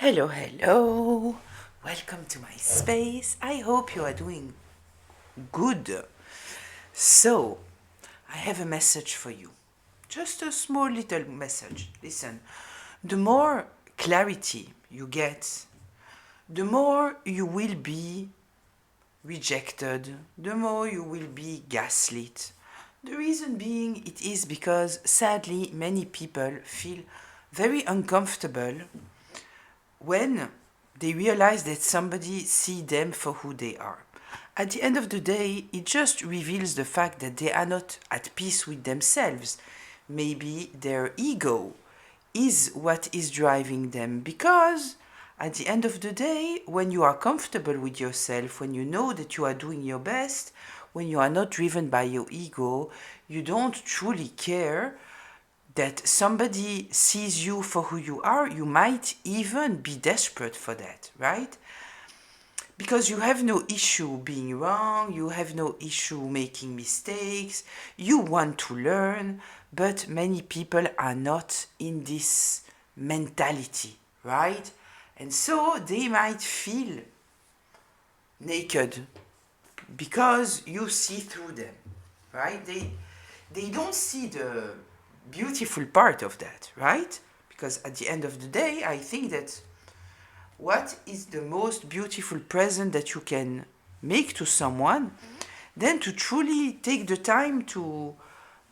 Hello, hello. Welcome to my space. I hope you are doing good. So, I have a message for you. Just a small little message. Listen, the more clarity you get, the more you will be rejected, the more you will be gaslit. The reason being, it is because sadly many people feel very uncomfortable when they realize that somebody see them for who they are. At the end of the day, it just reveals the fact that they are not at peace with themselves. Maybe their ego is what is driving them, because at the end of the day, when you are comfortable with yourself, when you know that you are doing your best, when you are not driven by your ego, you don't truly care that somebody sees you for who you are. You might even be desperate for that, right? Because you have no issue being wrong, you have no issue making mistakes, you want to learn, but many people are not in this mentality, right? And so they might feel naked because you see through them, right? They don't see the beautiful part of that, right? Because at the end of the day, I think that what is the most beautiful present that you can make to someone, then to truly take the time to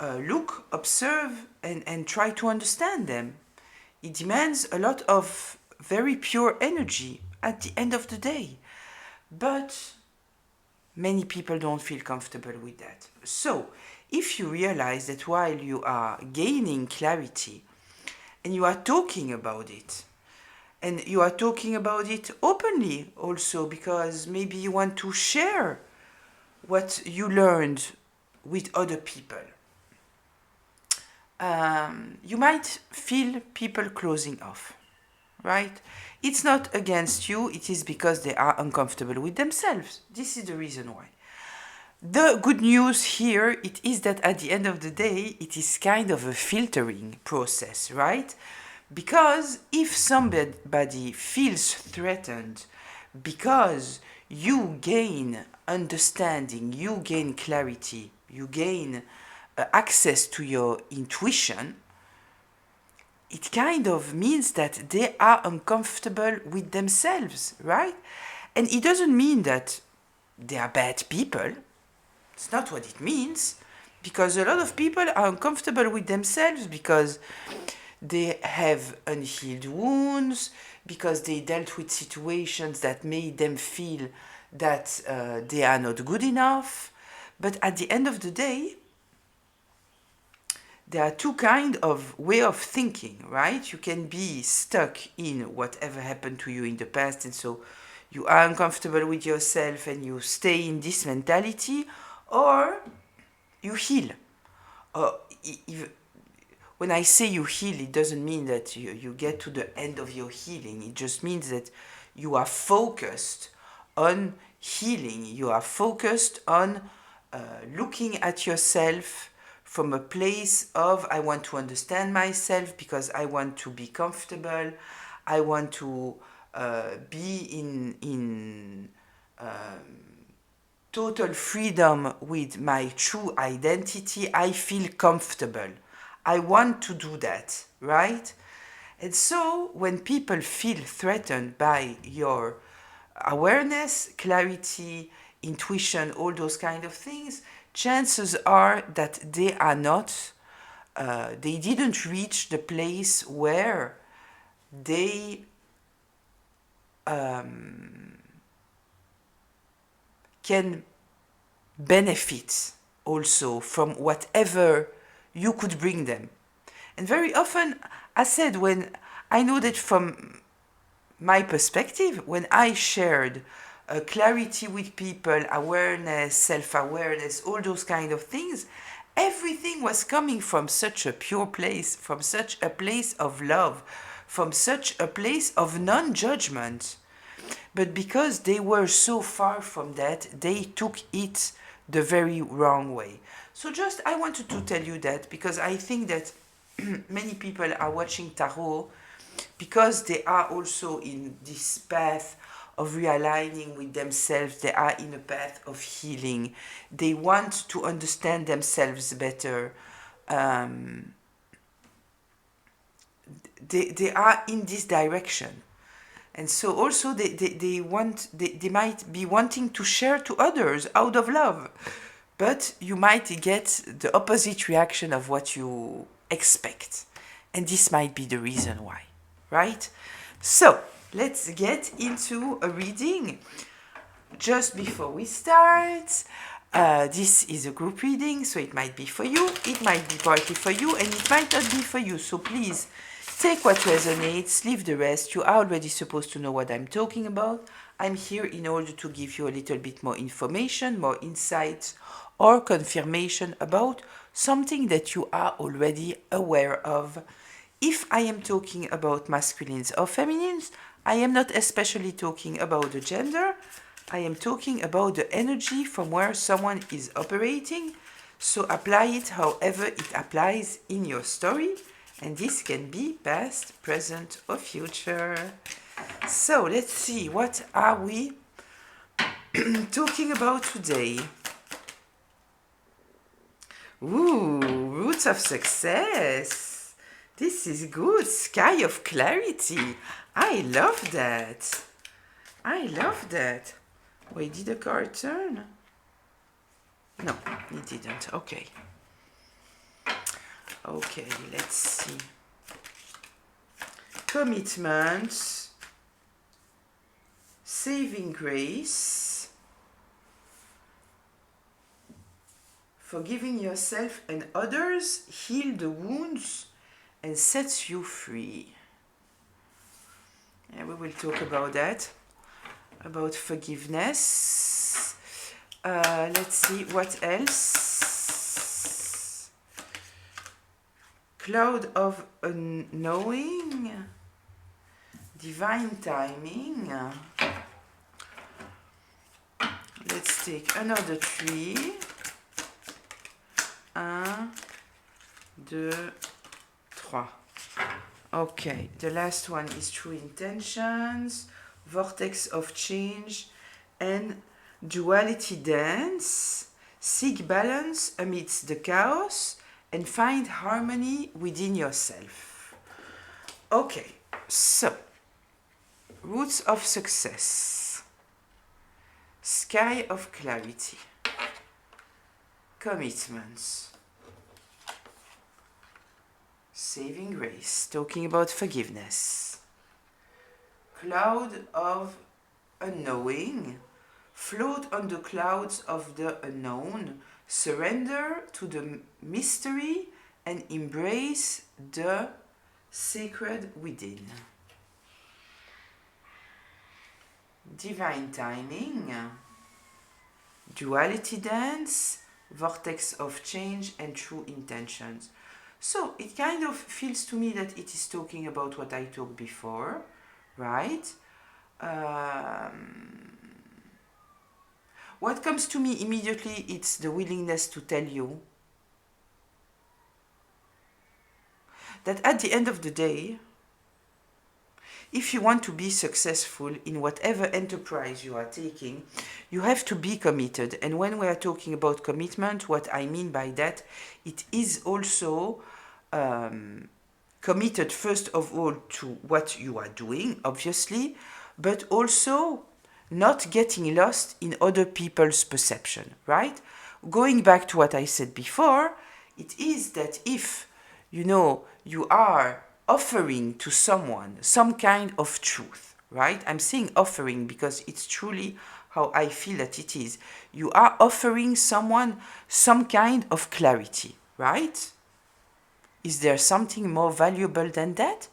look, observe, and try to understand them. It demands a lot of very pure energy at the end of the day. But many people don't feel comfortable with that. So, if you realize that while you are gaining clarity and you are talking about it, and you are talking about it openly also, because maybe you want to share what you learned with other people, you might feel people closing off, right? It's not against you, it is because they are uncomfortable with themselves. This is the reason why. The good news here, it is that at the end of the day, it is kind of a filtering process, right? Because if somebody feels threatened because you gain understanding, you gain clarity, you gain access to your intuition, it kind of means that they are uncomfortable with themselves, right? And it doesn't mean that they are bad people. It's not what it means, because a lot of people are uncomfortable with themselves because they have unhealed wounds, because they dealt with situations that made them feel that they are not good enough. But at the end of the day, there are two kinds of way of thinking, right? You can be stuck in whatever happened to you in the past, and so you are uncomfortable with yourself and you stay in this mentality, or you heal. Or when I say you heal, it doesn't mean that you get to the end of your healing. It just means that you are focused on healing. You are focused on looking at yourself from a place of, I want to understand myself because I want to be comfortable. I want to be in total freedom with my true identity. I feel comfortable. I want to do that, right? And so when people feel threatened by your awareness, clarity, intuition, all those kind of things, chances are that they are not, they didn't reach the place where they can benefit also from whatever you could bring them. And very often, I said, when I know that from my perspective, when I shared clarity with people, awareness, self-awareness, all those kind of things, everything was coming from such a pure place, from such a place of love, from such a place of non-judgment. But because they were so far from that, they took it the very wrong way. So just I wanted to tell you that, because I think that many people are watching tarot because they are also in this path of realigning with themselves. They are in a path of healing. They want to understand themselves better. Um, they are in this direction. And so also they might be wanting to share to others out of love. But you might get the opposite reaction of what you expect. And this might be the reason why, right? So let's get into a reading. Just before we start, this is a group reading, so it might be for you, it might be partly for you, and it might not be for you. So please take what resonates, leave the rest. You are already supposed to know what I'm talking about. I'm here in order to give you a little bit more information, more insights, or confirmation about something that you are already aware of. If I am talking about masculines or feminines, I am not especially talking about the gender. I am talking about the energy from where someone is operating. So apply it however it applies in your story. And this can be past, present, or future. So let's see, what are we talking about today? Ooh, roots of success. This is good. Sky of clarity. I love that. I love that. Wait, did the card turn? No, it didn't. Okay. Okay, let's see. Commitment. Saving grace. Forgiving yourself and others, heal the wounds, and sets you free. And we will talk about that, about forgiveness. Let's see, what else? Cloud of unknowing, divine timing. Let's take another tree. 1, 2, 3. Okay, the last one is true intentions, vortex of change, and duality dance. Seek balance amidst the chaos and find harmony within yourself. Okay, so roots of success, sky of clarity, commitments, saving grace, talking about forgiveness, cloud of unknowing, float on the clouds of the unknown, surrender to the mystery and embrace the sacred within. Divine timing, duality dance, vortex of change, and true intentions. So it kind of feels to me that it is talking about what I talked before, right? What comes to me immediately, it's the willingness to tell you that at the end of the day, if you want to be successful in whatever enterprise you are taking, you have to be committed. And when we are talking about commitment, what I mean by that, it is also committed first of all to what you are doing, obviously, but also not getting lost in other people's perception, right? Going back to what I said before, it is that if, you are offering to someone some kind of truth, right? I'm saying offering because it's truly how I feel that it is. You are offering someone some kind of clarity, right? Is there something more valuable than that?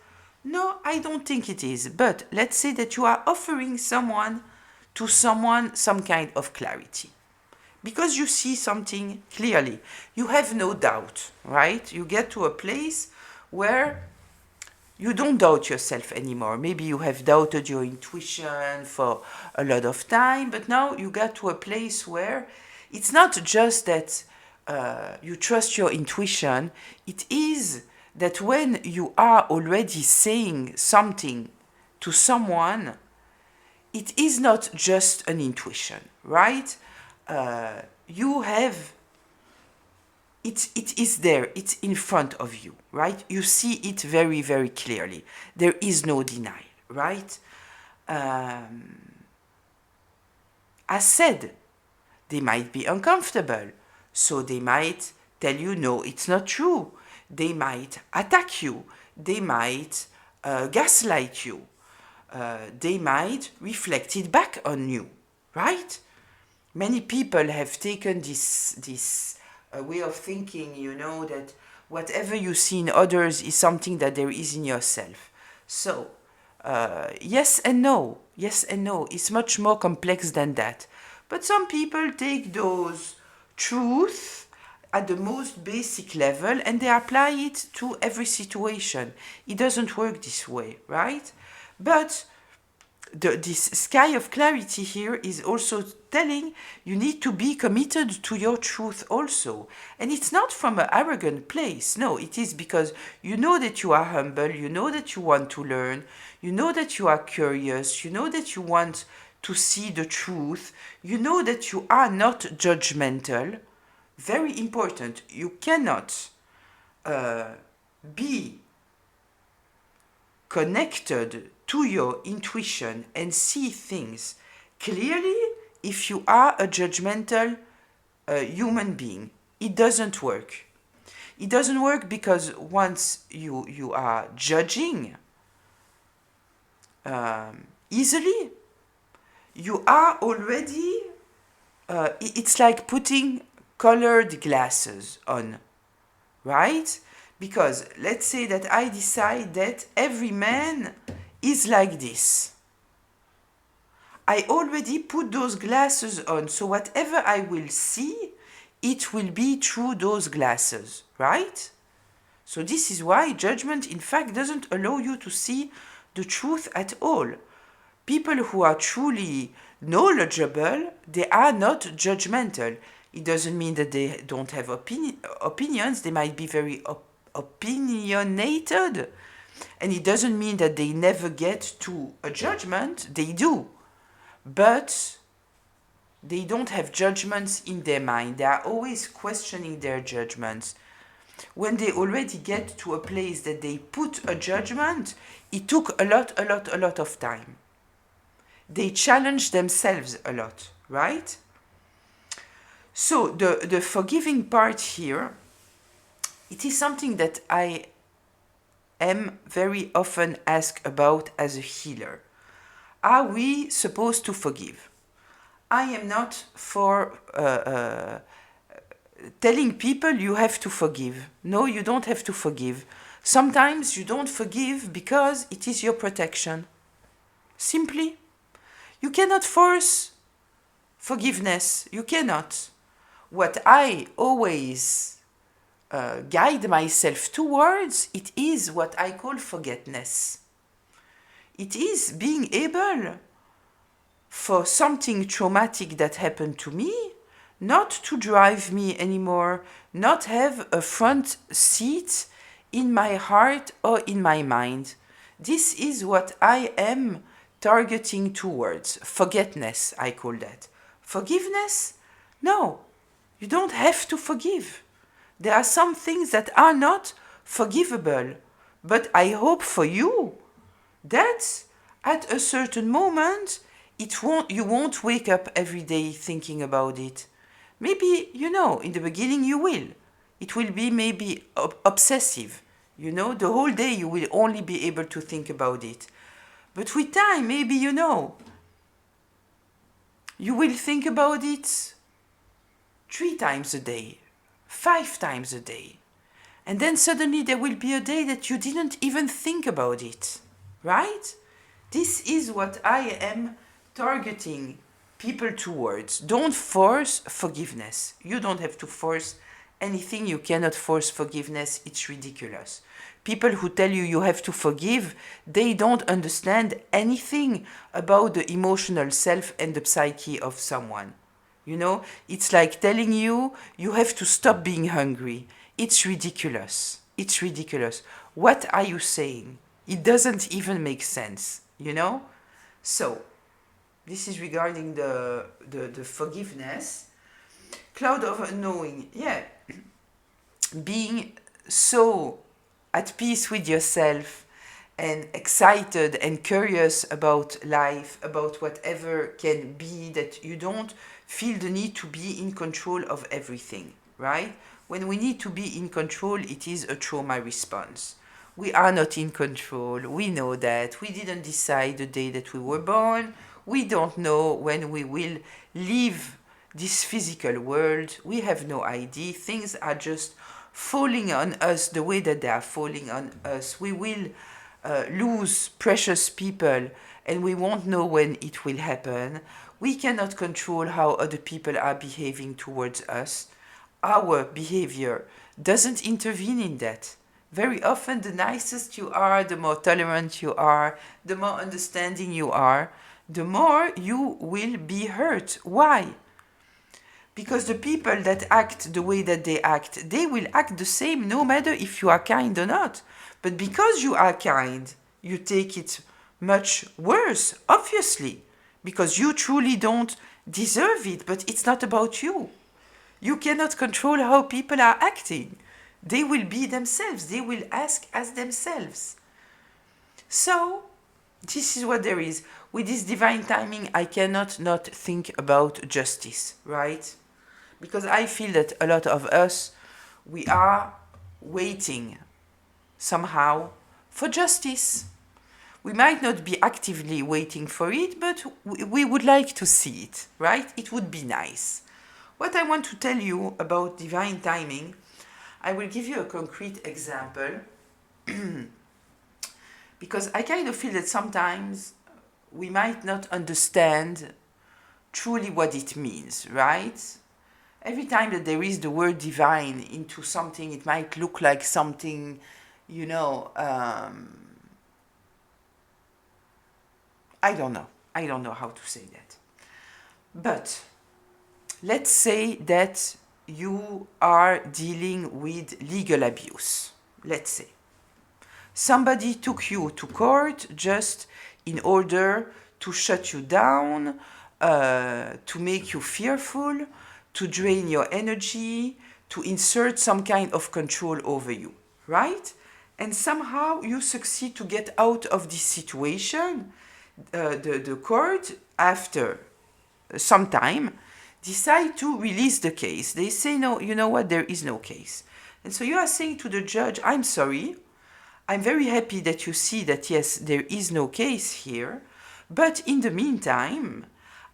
No, I don't think it is. But let's say that you are offering someone some kind of clarity. Because you see something clearly. You have no doubt, right? You get to a place where you don't doubt yourself anymore. Maybe you have doubted your intuition for a lot of time, but now you get to a place where it's not just that you trust your intuition, it is that when you are already saying something to someone, it is not just an intuition, right? You have, it is there, it's in front of you, right? You see it very, very clearly. There is no denial, right? As said, they might be uncomfortable, so they might tell you, no, it's not true. They might attack you. They might gaslight you. They might reflect it back on you, right? Many people have taken this way of thinking, that whatever you see in others is something that there is in yourself. So, yes and no. Yes and no. It's much more complex than that. But some people take those truths at the most basic level and they apply it to every situation. It doesn't work this way, right? But this sky of clarity here is also telling you need to be committed to your truth also. And it's not from an arrogant place. No, it is because you know that you are humble, you know that you want to learn, you know that you are curious, you know that you want to see the truth, you know that you are not judgmental. Very important. You cannot be connected to your intuition and see things clearly if you are a judgmental human being. It doesn't work. It doesn't work because once you are judging easily, you are already, it's like putting colored glasses on, right? Because let's say that I decide that every man is like this. I already put those glasses on, so whatever I will see, it will be through those glasses, right? So this is why judgment, in fact, doesn't allow you to see the truth at all. People who are truly knowledgeable, they are not judgmental. It doesn't mean that they don't have opinions. They might be very opinionated. And it doesn't mean that they never get to a judgment. They do. But they don't have judgments in their mind. They are always questioning their judgments. When they already get to a place that they put a judgment, it took a lot of time. They challenge themselves a lot, right? So the forgiving part here, it is something that I am very often asked about as a healer. Are we supposed to forgive? I am not for telling people you have to forgive. No, you don't have to forgive. Sometimes you don't forgive because it is your protection. Simply. You cannot force forgiveness. You cannot. What I always guide myself towards, it is what I call forgetness. It is being able for something traumatic that happened to me not to drive me anymore, not have a front seat in my heart or in my mind. This is what I am targeting towards. Forgetness, I call that. Forgiveness? No, you don't have to forgive. There are some things that are not forgivable. But I hope for you that at a certain moment, you won't wake up every day thinking about it. Maybe, in the beginning you will. It will be maybe obsessive. The whole day you will only be able to think about it. But with time, maybe, you will think about it 3 times a day, 5 times a day. And then suddenly there will be a day that you didn't even think about it, right? This is what I am targeting people towards. Don't force forgiveness. You don't have to force anything. You cannot force forgiveness. It's ridiculous. People who tell you you have to forgive, they don't understand anything about the emotional self and the psyche of someone. It's like telling you you have to stop being hungry. It's ridiculous. It's ridiculous. What are you saying? It doesn't even make sense, you know? So, this is regarding the forgiveness. Cloud of unknowing. Yeah. Being so at peace with yourself and excited and curious about life, about whatever can be, that you don't feel the need to be in control of everything, right? When we need to be in control, it is a trauma response. We are not in control. We know that. We didn't decide the day that we were born. We don't know when we will leave this physical world. We have no idea. Things are just falling on us the way that they are falling on us. We will lose precious people and we won't know when it will happen. We cannot control how other people are behaving towards us. Our behavior doesn't intervene in that. Very often, the nicest you are, the more tolerant you are, the more understanding you are, the more you will be hurt. Why? Because the people that act the way that they will act the same no matter if you are kind or not. But because you are kind, you take it much worse, obviously, because you truly don't deserve it, but it's not about you. You cannot control how people are acting. They will be themselves. They will ask as themselves. So, this is what there is. With this divine timing, I cannot not think about justice, right? Because I feel that a lot of us, we are waiting somehow for justice. We might not be actively waiting for it, but we would like to see it, right? It would be nice. What I want to tell you about divine timing, I will give you a concrete example because I kind of feel that sometimes we might not understand truly what it means, right? Every time that there is the word divine into something, it might look like something, you know, I don't know. I don't know how to say that. But let's say that you are dealing with legal abuse. Let's say somebody took you to court just in order to shut you down, to make you fearful, to drain your energy, to insert some kind of control over you, right? And somehow you succeed to get out of this situation. The court, after some time, decide to release the case. They say, no, you know what, there is no case. And so you are saying to the judge, I'm sorry, I'm very happy that you see that, yes, there is no case here, but in the meantime,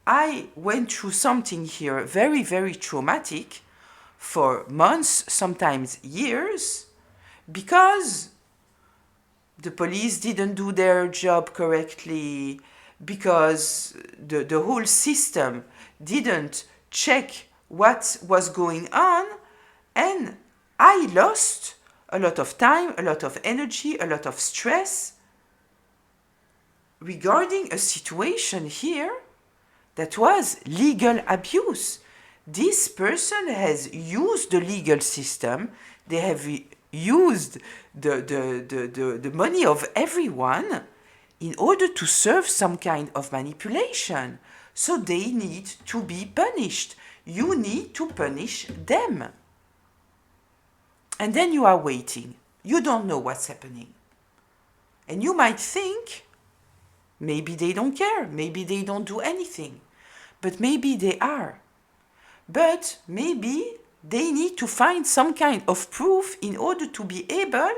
I went through something here very, very traumatic for months, sometimes years, because the police didn't do their job correctly, because the whole system didn't check what was going on, and I lost a lot of time, a lot of energy, a lot of stress regarding a situation here that was legal abuse. This person has used the legal system, they have used the money of everyone in order to serve some kind of manipulation. So they need to be punished. You need to punish them. And then you are waiting. You don't know what's happening. And you might think, maybe they don't care, maybe they don't do anything. But maybe they are. But maybe they need to find some kind of proof in order to be able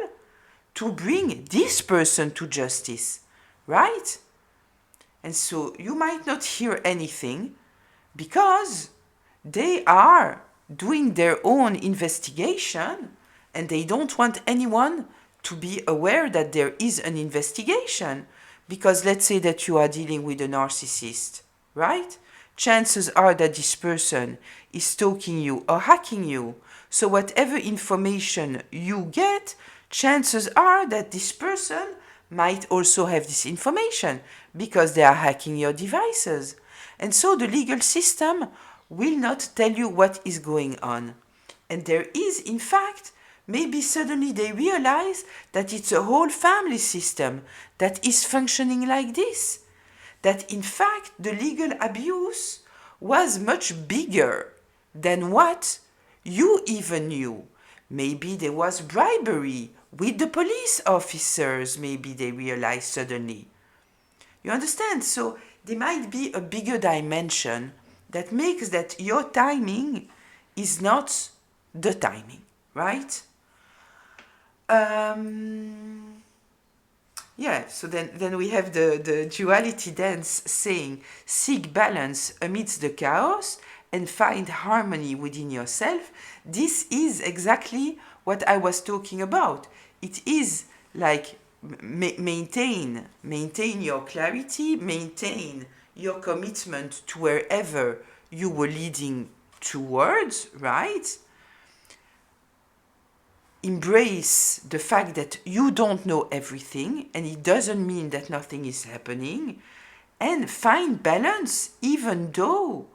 to bring this person to justice, right? And so you might not hear anything because they are doing their own investigation and they don't want anyone to be aware that there is an investigation. Because let's say that you are dealing with a narcissist, right? Chances are that this person is stalking you or hacking you. So whatever information you get, chances are that this person might also have this information because they are hacking your devices. And so the legal system will not tell you what is going on. And there is, in fact, maybe suddenly they realize that it's a whole family system that is functioning like this. That in fact the legal abuse was much bigger than what you even knew. Maybe there was bribery with the police officers, maybe they realized suddenly. You understand? So there might be a bigger dimension that makes that your timing is not the timing, right? Yeah, so then we have the duality dance saying, seek balance amidst the chaos and find harmony within yourself. This is exactly what I was talking about. It is like maintain your clarity, maintain your commitment to wherever you were leading towards, right? Embrace the fact that you don't know everything, and it doesn't mean that nothing is happening, and find balance even though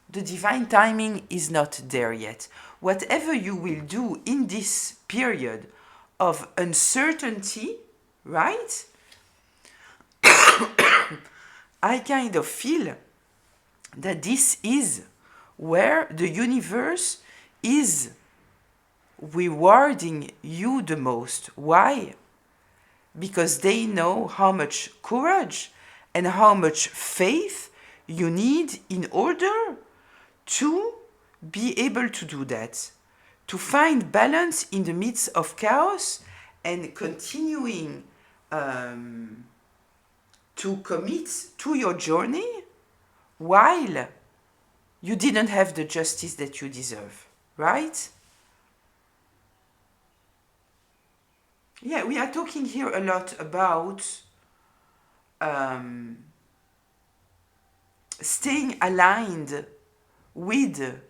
the divine timing is not there yet. Whatever you will do in this period of uncertainty, right? I kind of feel that this is where the universe is rewarding you the most. Why? Because they know how much courage and how much faith you need in order to be able to do that. To find balance in the midst of chaos and continuing to commit to your journey while you didn't have the justice that you deserve, right? Yeah, we are talking here a lot about staying aligned with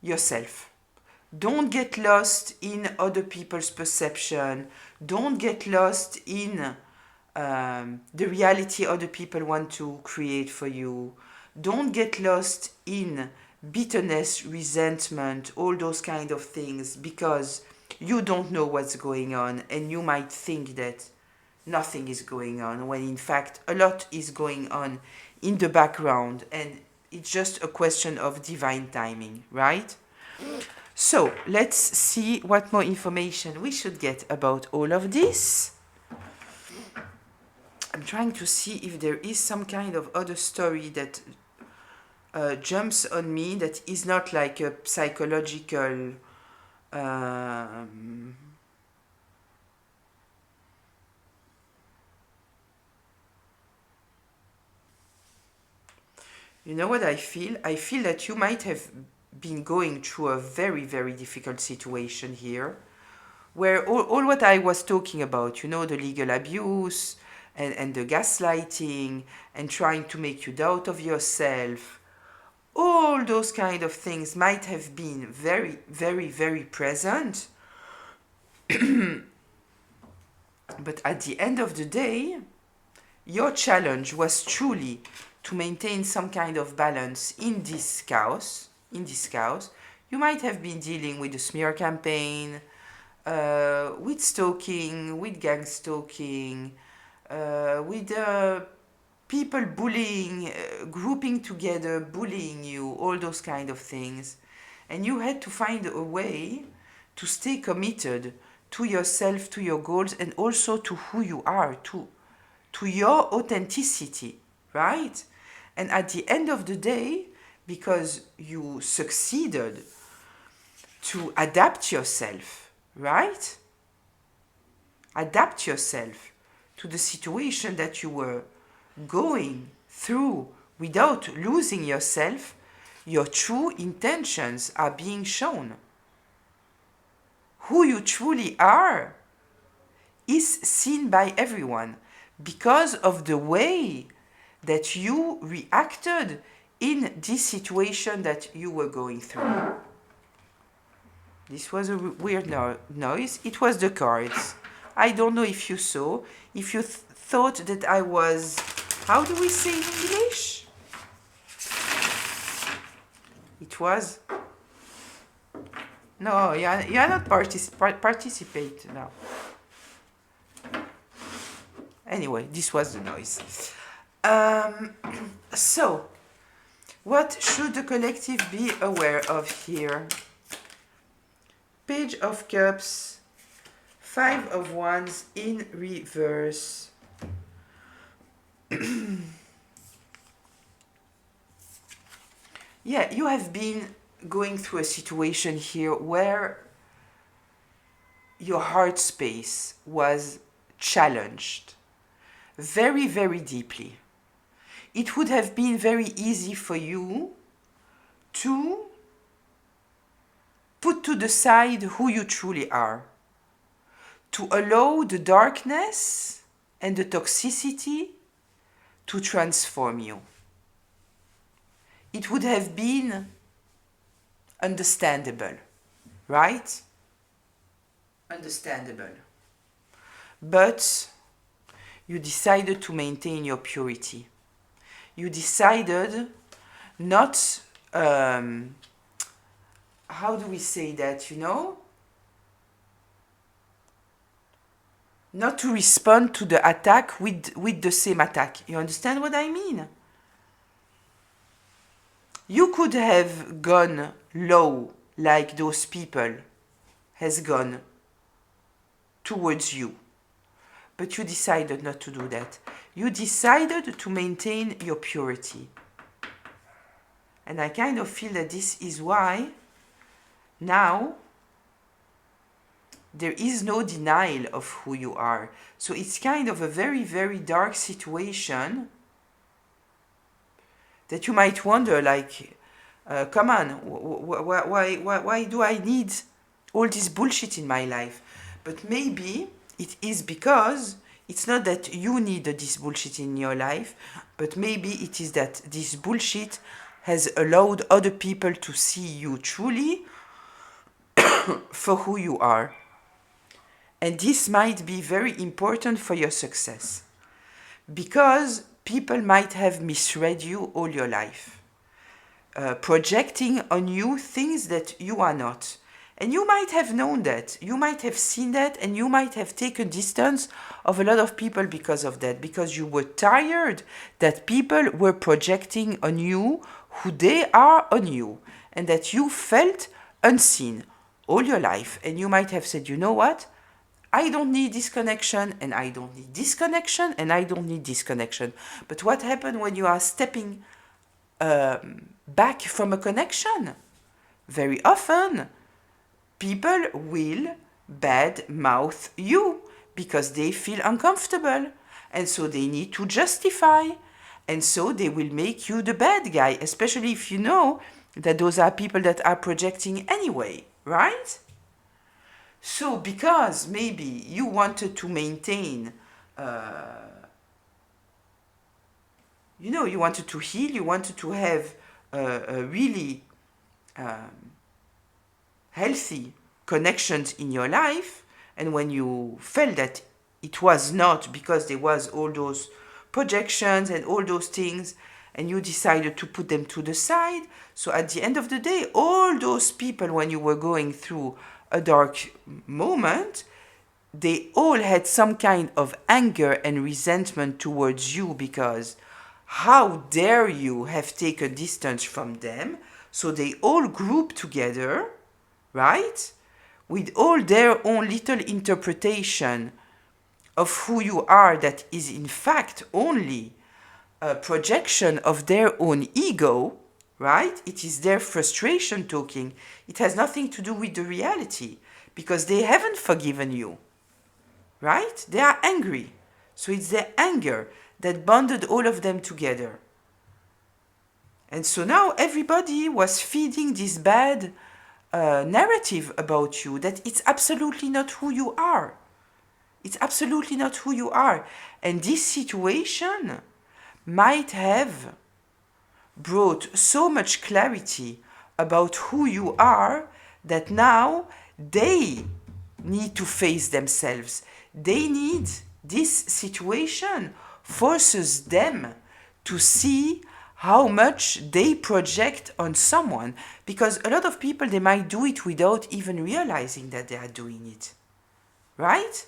yourself. Don't get lost in other people's perception. Don't get lost in the reality other people want to create for you. Don't get lost in bitterness, resentment, all those kind of things, because you don't know what's going on and you might think that nothing is going on when in fact a lot is going on in the background, and it's just a question of divine timing, right? So let's see what more information we should get about all of this. I'm trying to see if there is some kind of other story that jumps on me that is not like a psychological you know what I feel? I feel that you might have been going through a very, very difficult situation here, where all what I was talking about, you know, the legal abuse and the gaslighting and trying to make you doubt of yourself, all those kind of things might have been very, very, very present. But at the end of the day, your challenge was truly to maintain some kind of balance in this chaos. You might have been dealing with a smear campaign, with stalking, with gang stalking, with people bullying, grouping together, bullying you, all those kind of things. And you had to find a way to stay committed to yourself, to your goals, and also to who you are, to your authenticity, right? And at the end of the day, because you succeeded to adapt yourself, right? Adapt yourself to the situation that you were going through without losing yourself, your true intentions are being shown. Who you truly are is seen by everyone because of the way that you reacted in this situation that you were going through. This was a weird noise. It was the cards. I don't know if you saw, if you thought that I was, how do we say in English? It was No, you're not participate now. Anyway, this was the noise. Um, so, what should the collective be aware of here? Page of Cups, Five of Wands in reverse. Yeah, you have been going through a situation here where your heart space was challenged very, very deeply. It would have been very easy for you to put to the side who you truly are, to allow the darkness and the toxicity to transform you. It would have been understandable, right? Understandable. But you decided to maintain your purity. You decided not, how do we say that, not to respond to the attack with the same attack. You understand what I mean? You could have gone low like those people has gone towards you. But you decided not to do that. You decided to maintain your purity. And I kind of feel that this is why now there is no denial of who you are. So it's kind of a very, very dark situation that you might wonder, like, come on, why do I need all this bullshit in my life? But maybe it is because it's not that you need this bullshit in your life, but maybe it is that this bullshit has allowed other people to see you truly for who you are. And this might be very important for your success, because people might have misread you all your life, projecting on you things that you are not. And you might have known that, you might have seen that, and you might have taken distance of a lot of people because of that, because you were tired that people were projecting on you who they are on you, and that you felt unseen all your life. And you might have said, you know what? I don't need this connection, and I don't need this connection, and I don't need this connection. But what happens when you are stepping back from a connection? Very often, people will bad mouth you because they feel uncomfortable, and so they need to justify, and so they will make you the bad guy, especially if you know that those are people that are projecting anyway, right? So because maybe you wanted to maintain, you wanted to heal, you wanted to have a really healthy connections in your life, and when you felt that it was not, because there was all those projections and all those things, and you decided to put them to the side, so at the end of the day, all those people, when you were going through a dark moment, they all had some kind of anger and resentment towards you, because how dare you have taken distance from them? So they all grouped together, right? With all their own little interpretation of who you are, that is in fact only a projection of their own ego, right? It is their frustration talking. It has nothing to do with the reality, because they haven't forgiven you, right? They are angry. So it's their anger that bonded all of them together. And so now everybody was feeding this bad narrative about you, that it's absolutely not who you are. It's absolutely not who you are. And this situation might have brought so much clarity about who you are that now they need to face themselves. They this situation forces them to see how much they project on someone. Because a lot of people, they might do it without even realizing that they are doing it. Right?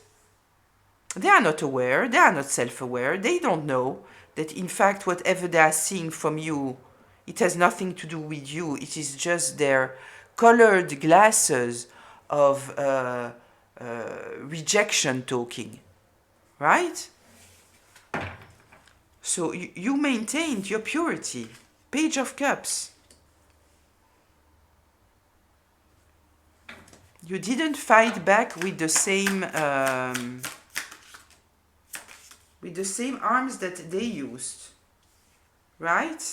They are not aware, they are not self-aware, they don't know that in fact whatever they are seeing from you, it has nothing to do with you, it is just their colored glasses of rejection talking, right? So you maintained your purity. Page of Cups. You didn't fight back with the same arms that they used, right?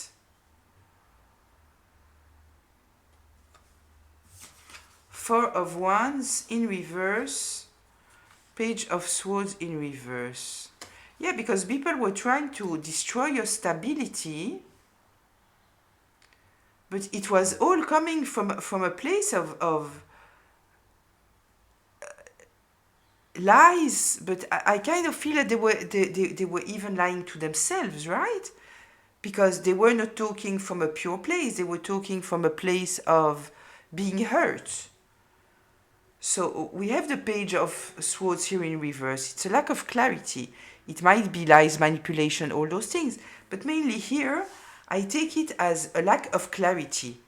Four of Wands in reverse, Page of Swords in reverse. Yeah, because people were trying to destroy your stability, but it was all coming from a place of lies. But I kind of feel that they were even lying to themselves, right? Because they were not talking from a pure place, they were talking from a place of being hurt. So we have the Page of Swords here in reverse. It's a lack of clarity. It might be lies, manipulation, all those things. But mainly here, I take it as a lack of clarity.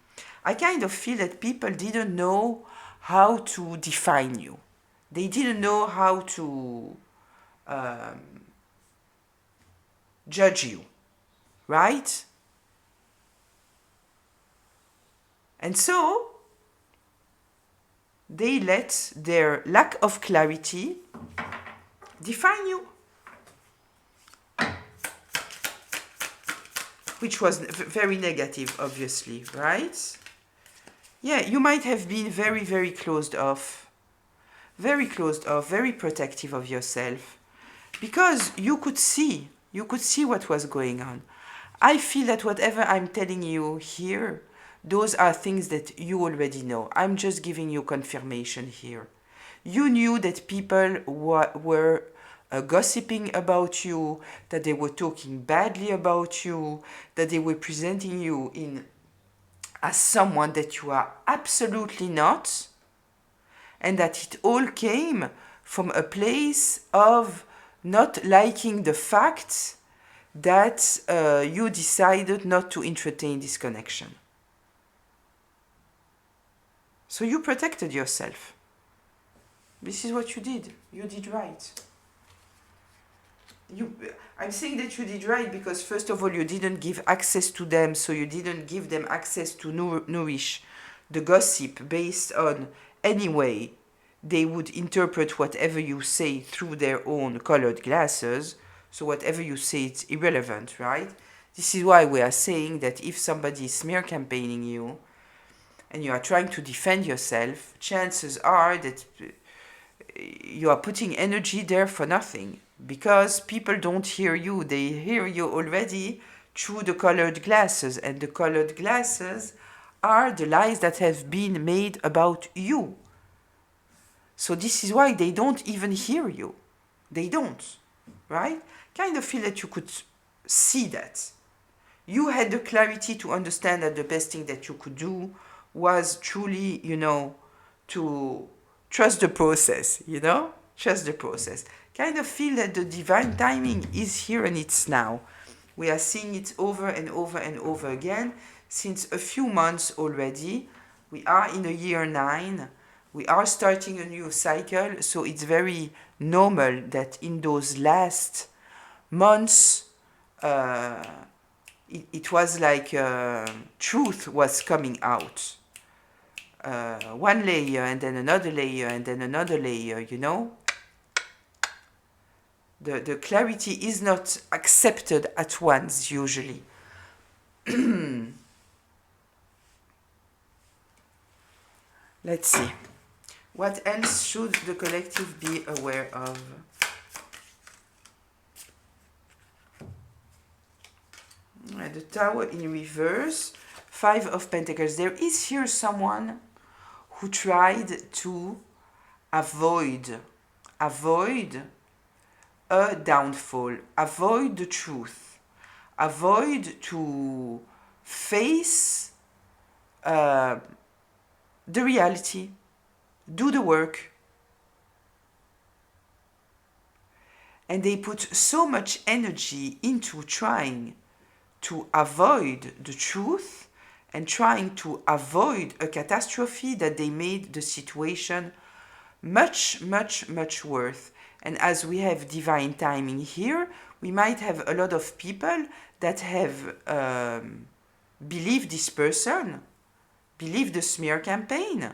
I kind of feel that people didn't know how to define you. They didn't know how to judge you, right? And so they let their lack of clarity define you, which was very negative, obviously, right? Yeah, you might have been very, very closed off, very protective of yourself, because you could see what was going on. I feel that whatever I'm telling you here, those are things that you already know. I'm just giving you confirmation here. You knew that people were gossiping about you, that they were talking badly about you, that they were presenting you as someone that you are absolutely not, and that it all came from a place of not liking the fact that you decided not to entertain this connection. So you protected yourself. This is what you did. You did right. I'm saying that you did right because first of all, you didn't give access to them, so you didn't give them access to nourish the gossip based on any way they would interpret whatever you say through their own colored glasses. So whatever you say, it's irrelevant, right? This is why we are saying that if somebody is smear campaigning you and you are trying to defend yourself, chances are that you are putting energy there for nothing, because people don't hear you. They hear you already through the colored glasses, and the colored glasses are the lies that have been made about you. So this is why they don't even hear you. They don't, right? Kind of feel that you could see that. You had the clarity to understand that the best thing that you could do was truly, to trust the process, Trust the process. Kind of feel that the divine timing is here and it's now. We are seeing it over and over and over again since a few months already. We are in a year 9. We are starting a new cycle, so it's very normal that in those last months, it was like truth was coming out. One layer and then another layer and then another layer, The clarity is not accepted at once, usually. Let's see. What else should the collective be aware of? The Tower in reverse, 5 of Pentacles. There is here someone who tried to avoid a downfall, avoid the truth, avoid to face the reality, do the work. And they put so much energy into trying to avoid the truth and trying to avoid a catastrophe that they made the situation much, much, much worse. And as we have divine timing here, we might have a lot of people that have believed this person, believed the smear campaign.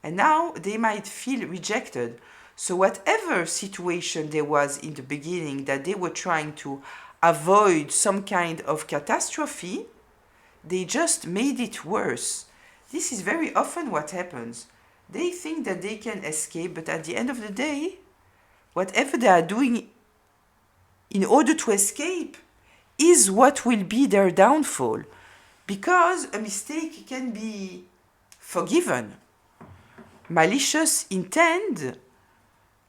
And now they might feel rejected. So whatever situation there was in the beginning that they were trying to avoid some kind of catastrophe, they just made it worse. This is very often what happens. They think that they can escape, but at the end of the day, whatever they are doing in order to escape is what will be their downfall. Because a mistake can be forgiven. Malicious intent,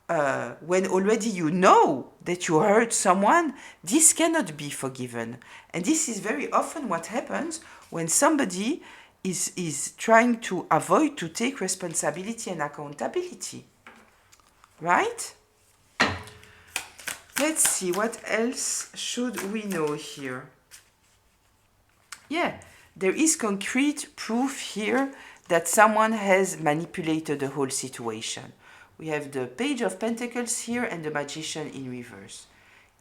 when already you know that you hurt someone, this cannot be forgiven. And this is very often what happens when somebody is trying to avoid to take responsibility and accountability. Right? Let's see, what else should we know here? Yeah, there is concrete proof here that someone has manipulated the whole situation. We have the Page of Pentacles here and the Magician in reverse.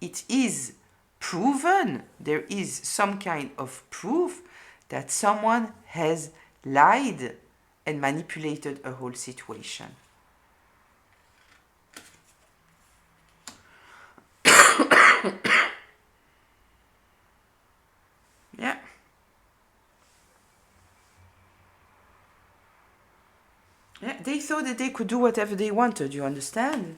It is proven, there is some kind of proof that someone has lied and manipulated a whole situation. Yeah. Yeah, they thought that they could do whatever they wanted, you understand?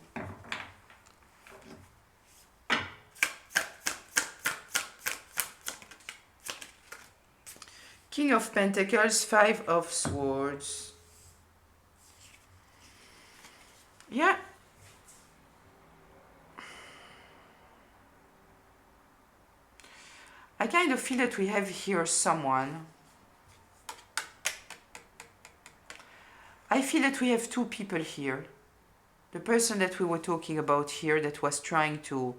King of Pentacles, Five of Swords. Yeah. I kind of feel that we have here someone. I feel that we have two people here. The person that we were talking about here that was trying to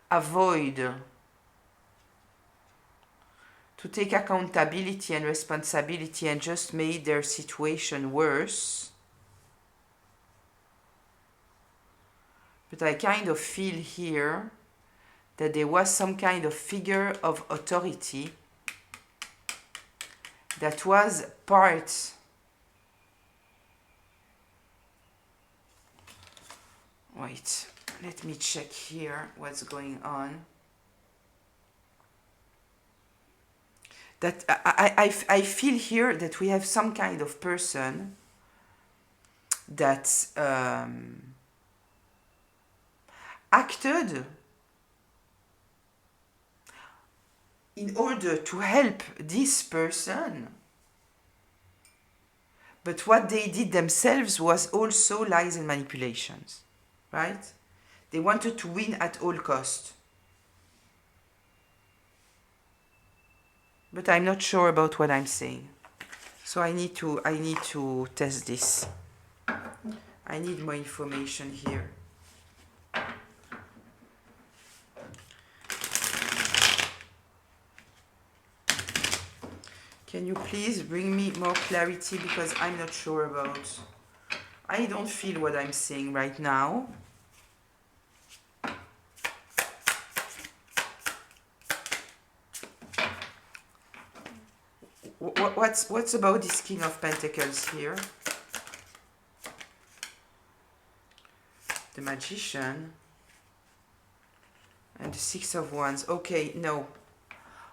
avoid, to take accountability and responsibility and just made their situation worse. But I kind of feel here that there was some kind of figure of authority that was part wait, let me check here what's going on. That I feel here that we have some kind of person that acted in order to help this person, but what they did themselves was also lies and manipulations, right? They wanted to win at all cost. But I'm not sure about what I'm saying. So I need to test this. I need more information here. Can you please bring me more clarity, because I'm not sure about... I don't feel what I'm saying right now. What's about this King of Pentacles here? The Magician and the Six of Wands. Okay, no.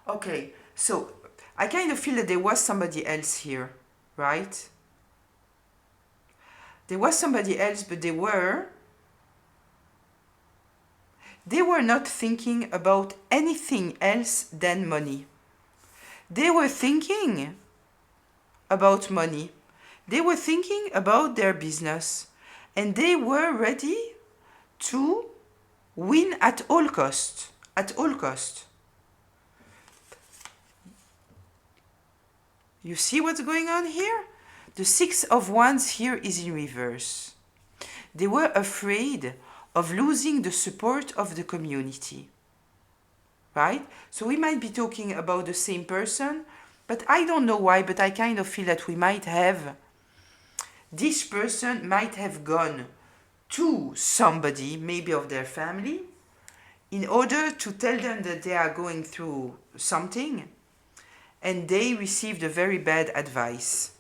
Okay, so I kind of feel that there was somebody else here, right? There was somebody else, but they were not thinking about anything else than money. They were thinking about money. They were thinking about their business. And they were ready to win at all cost. At all cost. You see what's going on here? The Six of Wands here is in reverse. They were afraid of losing the support of the community. Right? So we might be talking about the same person, but I don't know why, but I kind of feel that we might have, this person might have gone to somebody, maybe of their family, in order to tell them that they are going through something, and they received a very bad advice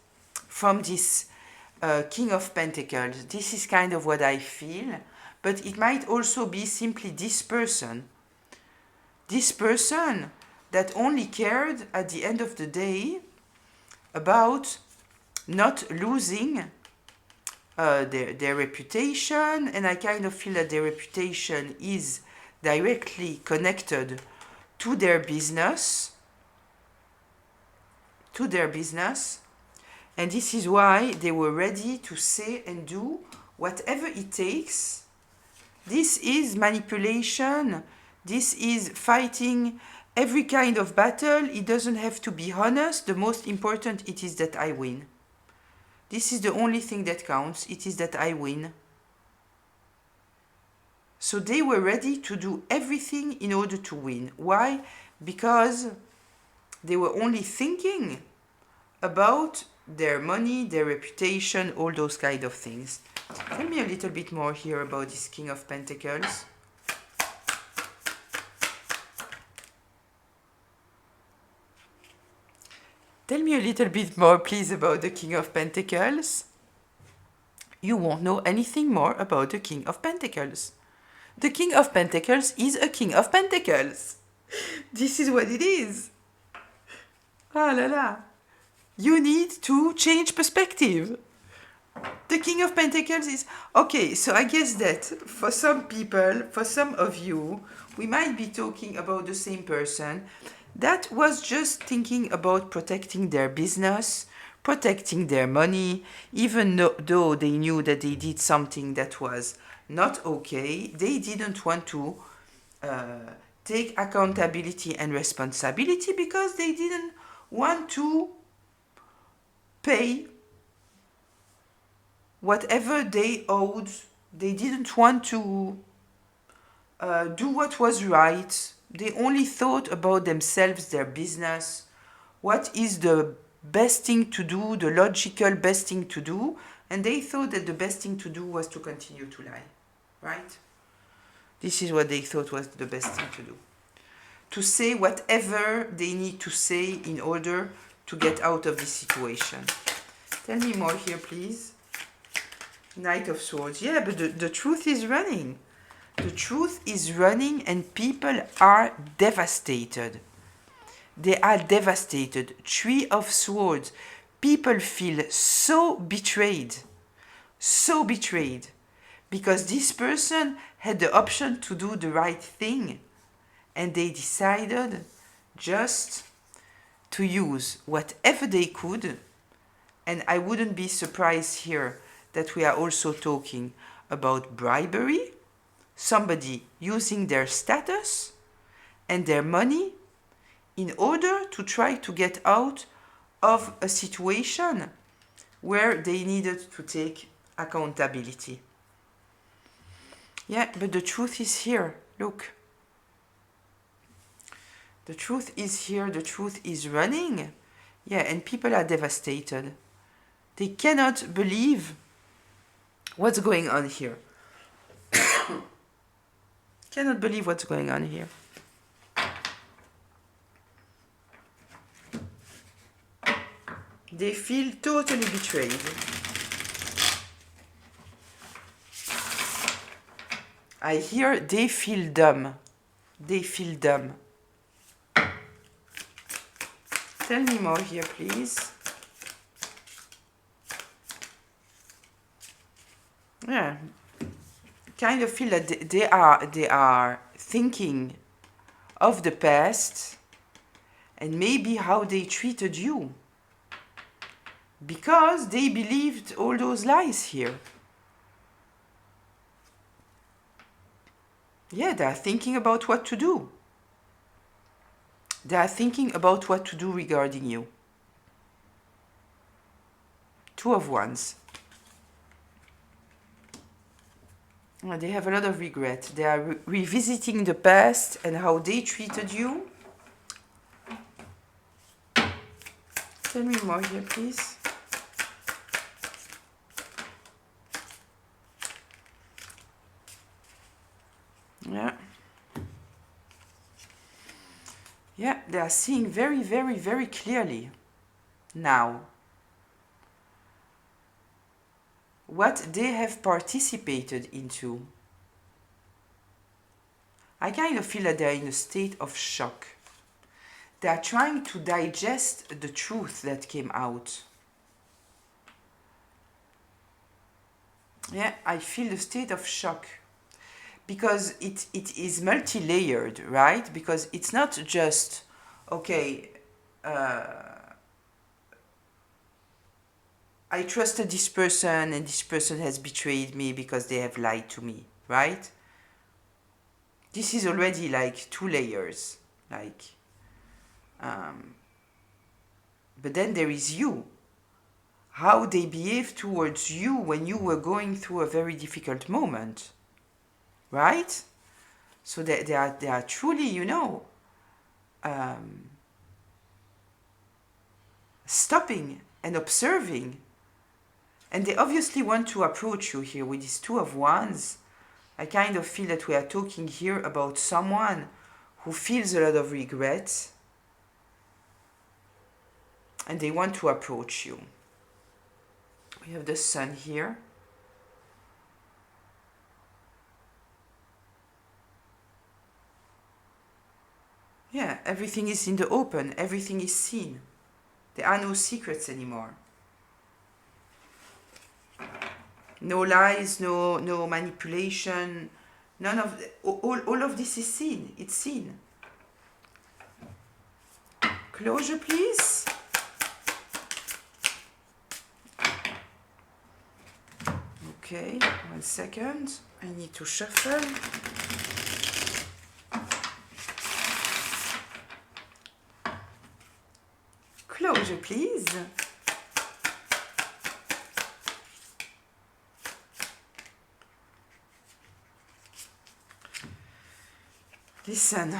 from this King of Pentacles. This is kind of what I feel, but it might also be simply this person that only cared at the end of the day about not losing their reputation, and I kind of feel that their reputation is directly connected to their business, and this is why they were ready to say and do whatever it takes. This is manipulation. This is fighting every kind of battle. It doesn't have to be honest. The most important it is that I win. This is the only thing that counts. It is that I win. So they were ready to do everything in order to win. Why? Because they were only thinking about their money, their reputation, all those kind of things. Tell me a little bit more here about this King of Pentacles. Tell me a little bit more, please, about the King of Pentacles. You won't know anything more about the King of Pentacles. The King of Pentacles is a King of Pentacles. This is what it is. Ah la la. You need to change perspective. The King of Pentacles is... Okay, so I guess that for some people, for some of you, we might be talking about the same person that was just thinking about protecting their business, protecting their money, even though they knew that they did something that was not okay. They didn't want to take accountability and responsibility because they didn't want to pay whatever they owed. They didn't want to do what was right. They only thought about themselves, their business, what is the best thing to do, the logical best thing to do, and they thought that the best thing to do was to continue to lie, right? This is what they thought was the best thing to do. To say whatever they need to say in order to get out of this situation. Tell me more here, please. Knight of Swords. Yeah, but the truth is running. The truth is running and people are devastated. They are devastated. Three of Swords. People feel so betrayed. So betrayed. Because this person had the option to do the right thing. And they decided just to use whatever they could. And I wouldn't be surprised here that we are also talking about bribery. Somebody using their status and their money in order to try to get out of a situation where they needed to take accountability. Yeah, but the truth is here. Look. The truth is here. The truth is running. Yeah, and people are devastated. They cannot believe what's going on here. Cannot believe what's going on here. They feel totally betrayed. I hear they feel dumb. They feel dumb. Tell me more here, please. Yeah. Kind of feel that they are thinking of the past and maybe how they treated you because they believed all those lies here. Yeah, they are thinking about what to do. They are thinking about what to do regarding you. Two of Wands. They have a lot of regret. They are revisiting the past and how they treated you. Tell me more here, please. Yeah. Yeah, they are seeing very, very, very clearly now what they have participated into. I kind of feel that they're in a state of shock. They are trying to digest the truth that came out. Yeah, I feel the state of shock. Because it is multi-layered, right? Because it's not just, okay, I trusted this person and this person has betrayed me because they have lied to me, right? This is already like 2 layers, like, but then there is you. How they behave towards you when you were going through a very difficult moment, right? So they are truly, you know, stopping and observing. And they obviously want to approach you here with these Two of Wands. I kind of feel that we are talking here about someone who feels a lot of regret. And they want to approach you. We have the Sun here. Yeah, everything is in the open. Everything is seen. There are no secrets anymore. No lies, no manipulation. None of the, all of this is seen. It's seen. Closure, please. Okay, 1 second. I need to shuffle. Closure, please. Listen.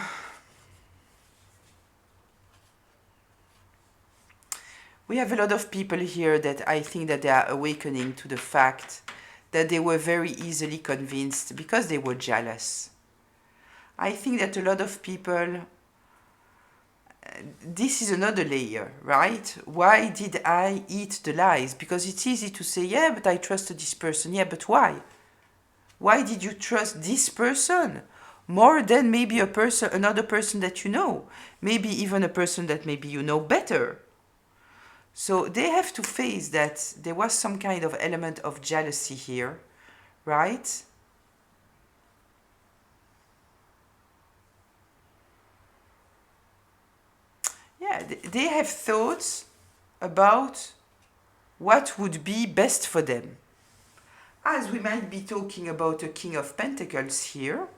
We have a lot of people here that I think that they are awakening to the fact that they were very easily convinced because they were jealous. I think that a lot of people, this is another layer, right? Why did I eat the lies? Because it's easy to say, yeah, but I trusted this person. Yeah, but why? Why did you trust this person more than maybe another person that you know? Maybe even a person that maybe you know better. So they have to face that there was some kind of element of jealousy here, right? Yeah, they have thoughts about what would be best for them. As we might be talking about a King of Pentacles here,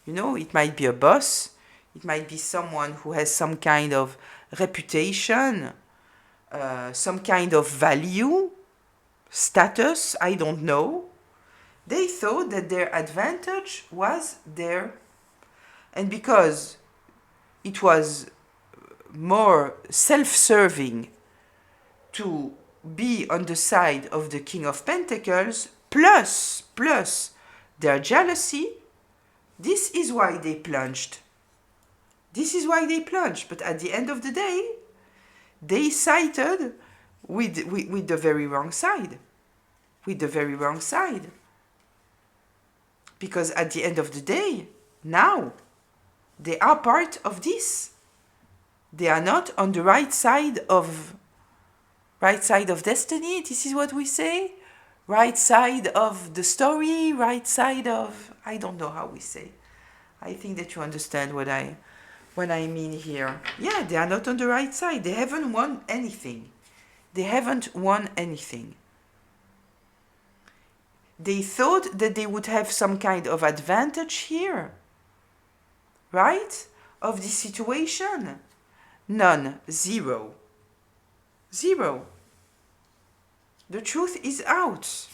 you know, it might be a boss, it might be someone who has some kind of reputation, some kind of value, status, I don't know. They thought that their advantage was there. And because it was more self-serving to be on the side of the King of Pentacles, plus their jealousy, this is why they plunged. This is why they plunged. But at the end of the day, they sided with the very wrong side. With the very wrong side. Because at the end of the day, now, they are part of this. They are not on the right side of destiny. This is what we say. Right side of the story, right side of, I don't know how we say. I think that you understand what I mean here. Yeah, they are not on the right side. They haven't won anything. They haven't won anything. They thought that they would have some kind of advantage here, right? Of this situation. None. Zero. Zero. The truth is out.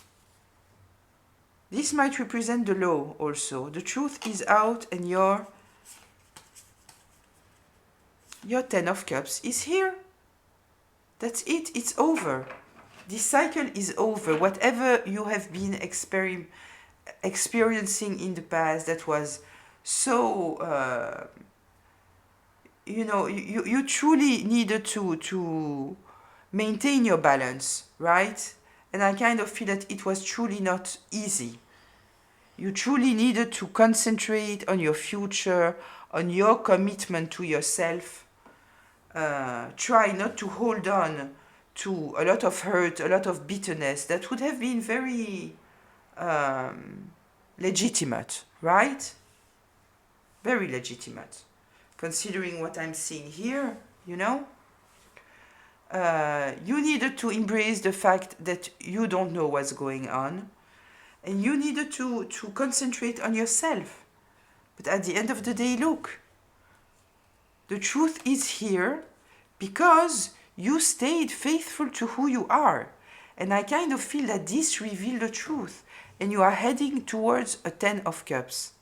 This might represent the law also. The truth is out, and your Ten of Cups is here. That's it. It's over. This cycle is over. Whatever you have been experiencing in the past that was so, you truly needed to maintain your balance, right? And I kind of feel that it was truly not easy. You truly needed to concentrate on your future, on your commitment to yourself. Try not to hold on to a lot of hurt, a lot of bitterness that would have been very legitimate, right? Very legitimate. Considering what I'm seeing here, you know? You needed to embrace the fact that you don't know what's going on, and you needed to concentrate on yourself. But at the end of the day, look, the truth is here because you stayed faithful to who you are. And I kind of feel that this revealed the truth, and you are heading towards a Ten of Cups.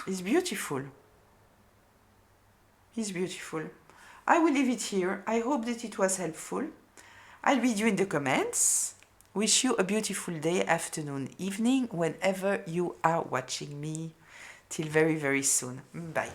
It's beautiful. It's beautiful. I will leave it here. I hope that it was helpful. I'll read you in the comments. Wish you a beautiful day, afternoon, evening, whenever you are watching me. Till very, very soon. Bye.